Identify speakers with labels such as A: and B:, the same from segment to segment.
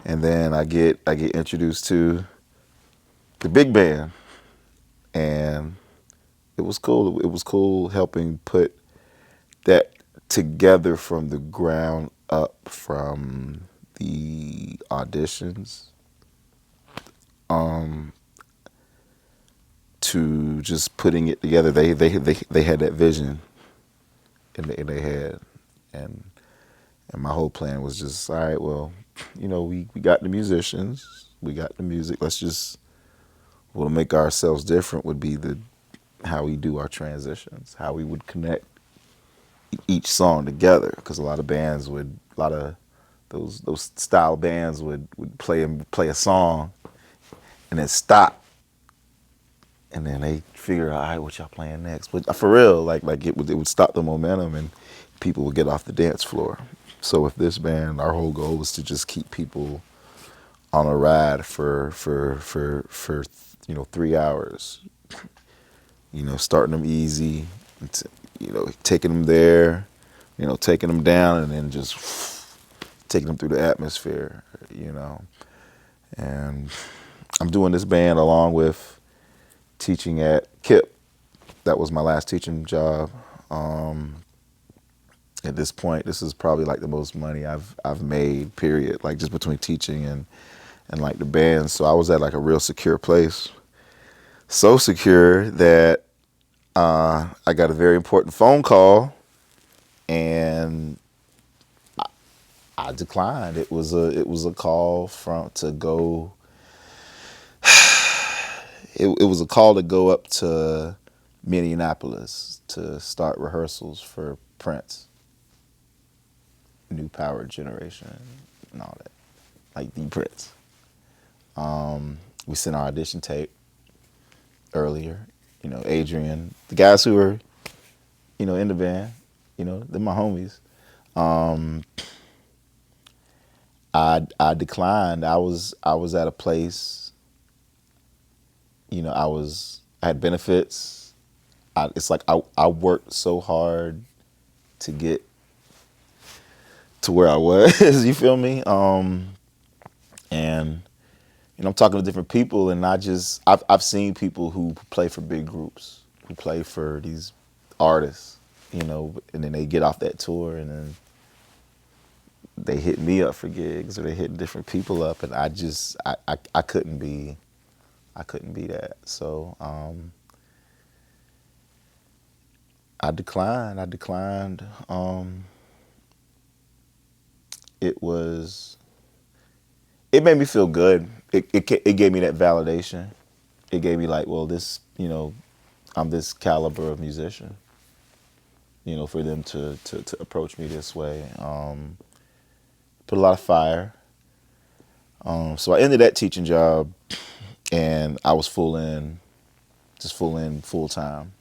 A: And then I get introduced to the big band, and it was cool. It was cool helping put that together from the ground up, from the auditions to just putting it together. They had that vision in their head, and my whole plan was just, all right, well, we got the musicians, we got the music. Let's just, what'll make ourselves different would be the how we do our transitions, how we would connect each song together. Because a lot of bands would, a lot of those style bands would play a song and then stop, and then they figure out, all right, what y'all playing next? But for real, like it would stop the momentum, and people would get off the dance floor. So with this band, our whole goal was to just keep people on a ride for 3 hours. Starting them easy, taking them there, taking them down, and then just taking them through the atmosphere. And I'm doing this band along with teaching at KIP. That was my last teaching job. At this point, this is probably like the most money I've made, period. Like just between teaching and like the band. So I was at like a real secure place. So secure that I got a very important phone call, and I declined. It was a call to go. It was a call to go up to Minneapolis to start rehearsals for Prince, New Power Generation, and all that, like the Prince. We sent our audition tape earlier. Adrian, the guys who were, in the band, they're my homies. I declined. I was at a place, I had benefits. It's like I worked so hard to get to where I was. You feel me? And I'm talking to different people, and I've seen people who play for big groups, who play for these artists, and then they get off that tour, and then they hit me up for gigs, or they hit different people up, and I couldn't be that. So I declined. It made me feel good. It gave me that validation. It gave me like, well, this, I'm this caliber of musician. For them to approach me this way. Put a lot of fire. So I ended that teaching job, and I was full time,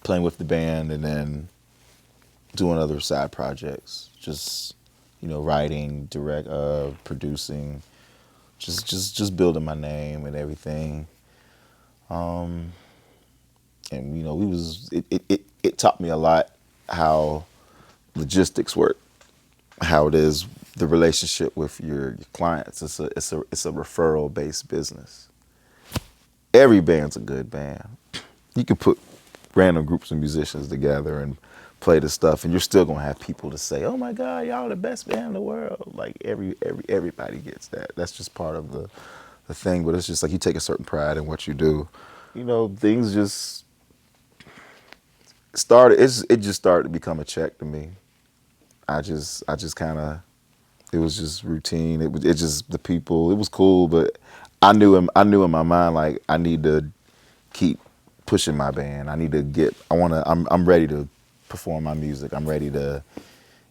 A: playing with the band, and then doing other side projects, just writing, direct, producing, just building my name and everything. And it taught me a lot how logistics work, how it is the relationship with your clients. It's a referral based business. Every band's a good band. You can put random groups of musicians together and play the stuff, and you're still gonna have people to say, "Oh my God, y'all are the best band in the world." Like everybody gets that. That's just part of the thing. But it's just like you take a certain pride in what you do. Things just started. It just started to become a check to me. I just kind of. It was just routine. It just the people. It was cool, but I knew in my mind, like, I need to keep pushing my band. I'm ready to perform my music. I'm ready to,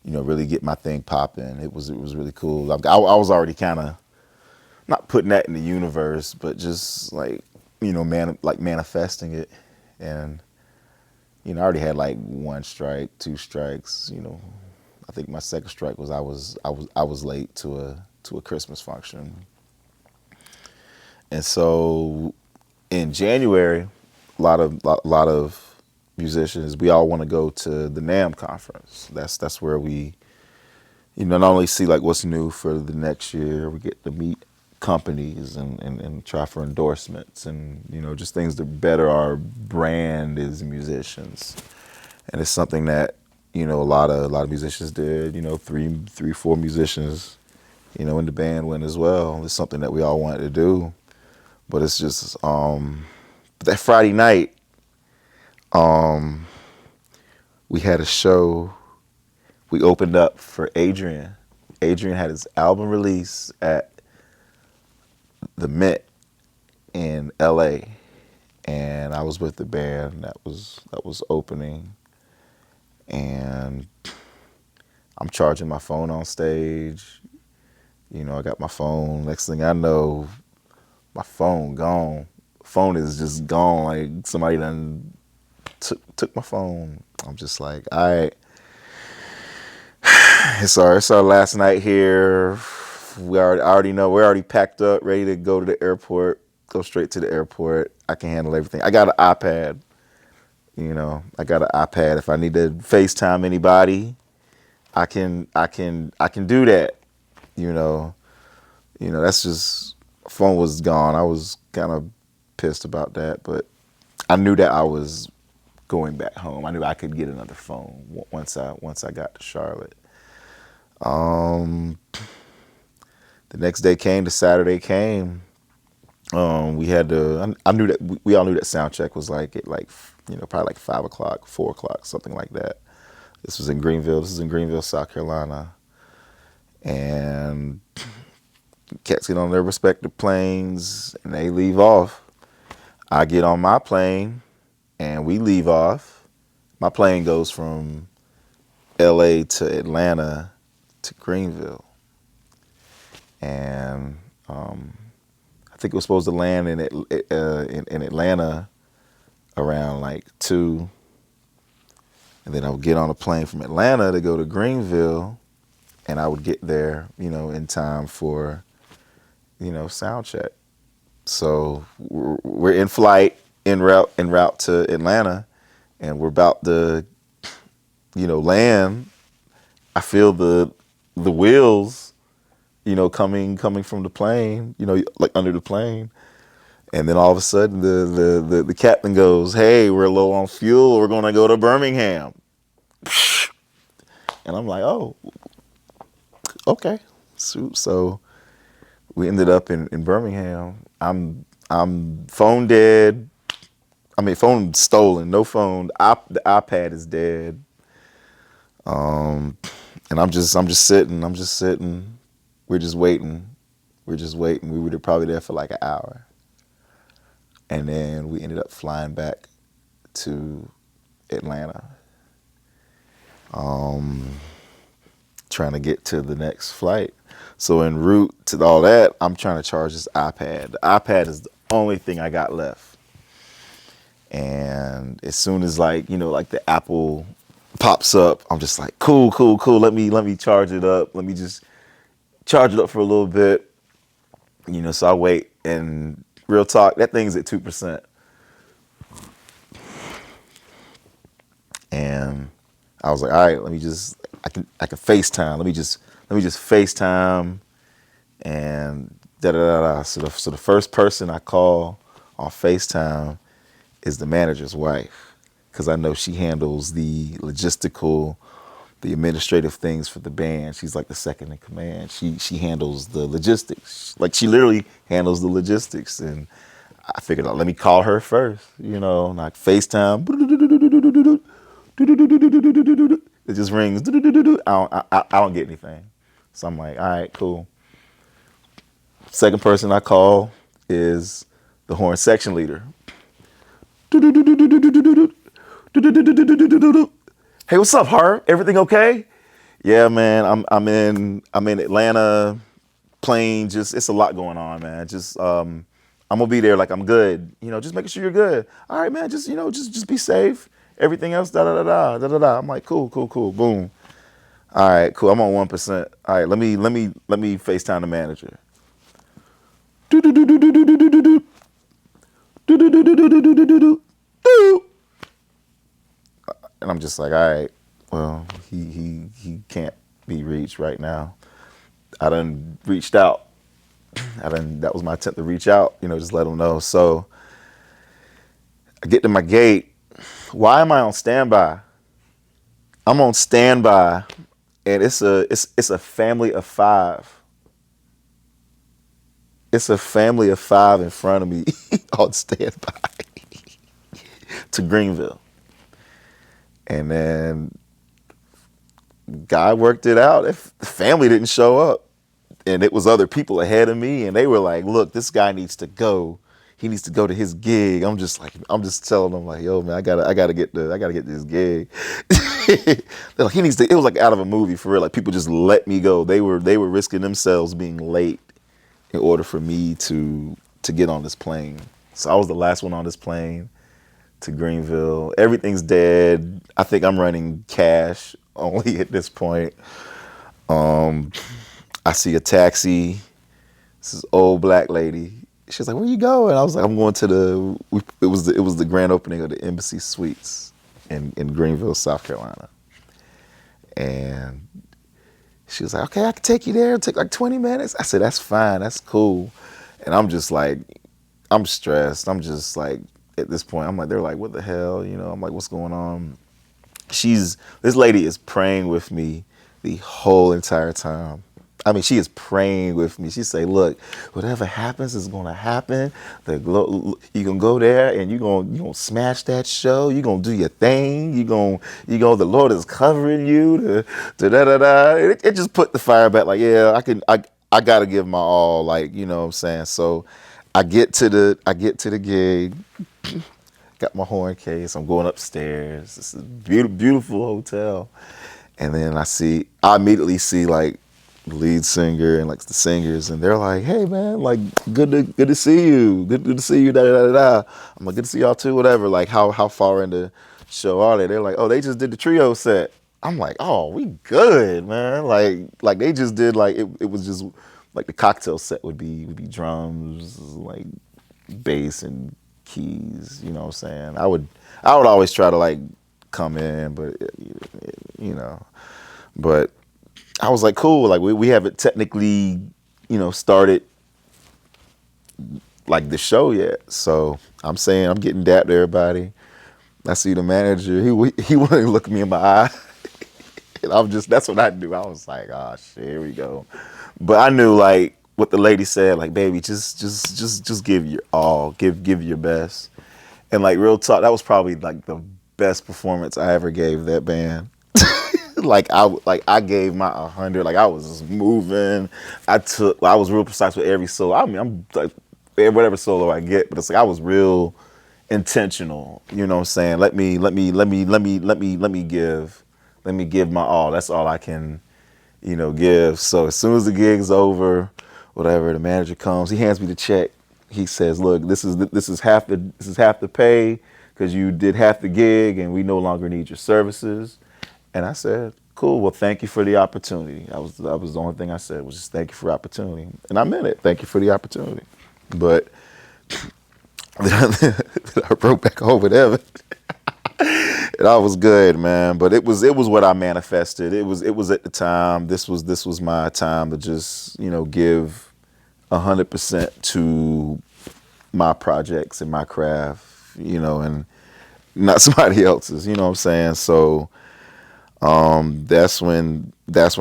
A: really get my thing popping. It was really cool. I was already kind of not putting that in the universe, but just like, manifesting it. And, I already had like one strike, two strikes, I think my second strike was I was late to a Christmas function. And so in January, a lot of musicians, we all want to go to the NAMM conference. That's where we, not only see like what's new for the next year, we get to meet companies and try for endorsements and, just things to better our brand as musicians. And it's something that, a lot of musicians did, three, four musicians, in the band went as well. It's something that we all wanted to do. But it's just, that Friday night, we had a show. We opened up for Adrian. Adrian had his album release at the Met in LA. And I was with the band that was opening. And I'm charging my phone on stage. I got my phone. Next thing I know, my phone gone. Phone is just gone. Like somebody done took my phone. I'm just like, all right. It's our last night here. I already know we're already packed up, ready to go to the airport. Go straight to the airport. I can handle everything. I got an iPad. I got an iPad. If I need to FaceTime anybody, I can do that. That's just, phone was gone. I was kind of pissed about that, but I knew that I was going back home. I knew I could get another phone once I got to Charlotte. The next day came, the Saturday came. We had to. I knew that we all knew that sound check was probably like 5 o'clock, 4 o'clock, something like that. This was in Greenville. This is in Greenville, South Carolina, and cats get on their respective planes and they leave off. I get on my plane and we leave off. My plane goes from LA to Atlanta to Greenville. And I think it was supposed to land in Atlanta around like 2. And then I would get on a plane from Atlanta to go to Greenville, and I would get there, in time for, sound check. So we're in flight, en route to Atlanta, and we're about to, land. I feel the wheels, coming from the plane, like under the plane. And then all of a sudden the captain goes, "Hey, we're low on fuel. We're going to go to Birmingham." And I'm like, "Oh, okay." So we ended up in Birmingham. I'm phone dead. I mean, phone stolen. No phone. The iPad is dead. And I'm just sitting. We're just waiting. We were probably there for like an hour. And then we ended up flying back to Atlanta, trying to get to the next flight. So en route to all that, I'm trying to charge this iPad. The iPad is the only thing I got left. And as soon as like the Apple pops up, I'm just like, cool. Let me charge it up. Let me just charge it up for a little bit. So I wait, and real talk, that thing's at 2%. And I was like, all right, I can FaceTime. Let me just FaceTime and da da da da. So the first person I call on FaceTime is the manager's wife, because I know she handles the logistical, the administrative things for the band. She's like the second in command. She handles the logistics. Like she literally handles the logistics. And I figured out, let me call her first, like FaceTime. It just rings. I don't get anything. So I'm like, all right, cool. Second person I call is the horn section leader. Hey, what's up, Harv? Everything okay? Yeah, man. I'm in Atlanta. Plane. Just, it's a lot going on, man. Just I'm gonna be there. Like, I'm good. Just making sure you're good. All right, man. Just be safe. Everything else, da da da da da da. I'm like, cool. Boom. All right, cool. I'm on 1%. All right, let me FaceTime the manager. And I'm just like, all right, well, he can't be reached right now. I done reached out. That was my attempt to reach out, just let them know. So I get to my gate. Why am I on standby? I'm on standby, and it's a family of five. It's a family of five in front of me on standby to Greenville. And then guy worked it out. If the family didn't show up, and it was other people ahead of me, and they were like, look, this guy needs to go. He needs to go to his gig. I'm just telling them like, yo, man, I gotta get this gig. They're like, he needs to. It was like out of a movie for real. Like people just let me go. They were risking themselves being late in order for me to get on this plane. So I was the last one on this plane to Greenville. Everything's dead. I think I'm running cash only at this point. I see a taxi. This is old black lady. She's like, "Where you going?" I was like, "I'm going to it was the grand opening of the Embassy Suites in Greenville, South Carolina." And she was like, "Okay, I can take you there. It'll take like 20 minutes." I said, "That's fine. That's cool." And I'm just like, I'm stressed. I'm just like, at this point, I'm like, they're like, "What the hell?" I'm like, "What's going on?" This lady is praying with me the whole entire time. I mean, she is praying with me. She say, "Look, whatever happens is gonna happen. You gonna go there and you gonna smash that show. You gonna do your thing. You gonna the Lord is covering you." Da da da da. It just put the fire back. Like, yeah, I gotta give my all. Like, you know what I'm saying. So, I get to the gig. Got my horn case. I'm going upstairs. It's a beautiful hotel. And then I immediately see like the lead singer and like the singers, and they're like, "Hey man, like good to see you. Good to see you." Da da da da. I'm like, "Good to see y'all too." Whatever. Like how far into the show are they? They're like, "Oh, they just did the trio set." I'm like, "Oh, we good, man." Like they just did like it was just like the cocktail set would be drums, like bass and keys. You know what I'm saying? I would always try to like come in, but but I was like, cool. Like we haven't technically, started like the show yet. So I'm saying I'm getting dapped to everybody. I see the manager. He wouldn't look me in my eye. And that's what I do. I was like, oh shit, here we go. But I knew like what the lady said, like, baby, just give your all, give your best. And like real talk, that was probably like the best performance I ever gave that band. I gave my 100. Like I was just moving. I was real precise with every solo. I mean, I'm like whatever solo I get, but it's like I was real intentional. You know what I'm saying? Let me give my all. That's all I can, give. So as soon as the gig's over, whatever, the manager comes, he hands me the check. He says, "Look, this is half the pay because you did half the gig, and we no longer need your services." And I said, "Cool. Well, thank you for the opportunity." That was the only thing I said was just thank you for the opportunity, and I meant it. Thank you for the opportunity. But I broke back home with Evan, and I was good, man. But it was what I manifested. It was at the time. This was my time to just give 100% to my projects and my craft, and not somebody else's. You know what I'm saying? So. That's when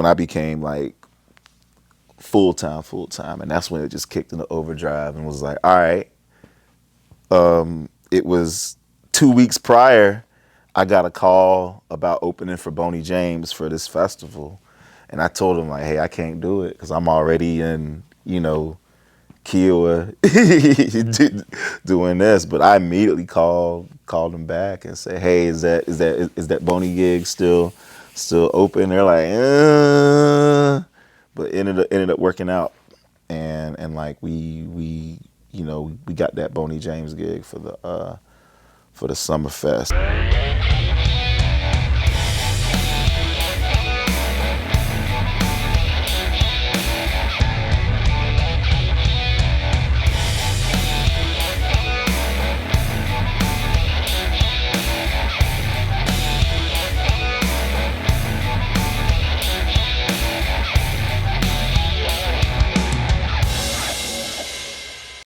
A: I became like full time, and that's when it just kicked into overdrive and was like, all right. It was 2 weeks prior, I got a call about opening for Boney James for this festival, and I told him like, hey, I can't do it because I'm already in Kiowa doing this. But I immediately called him back and said, hey, is that Boney gig still open? They're like, but ended up working out, and like we got that Boney James gig for the Summer Fest.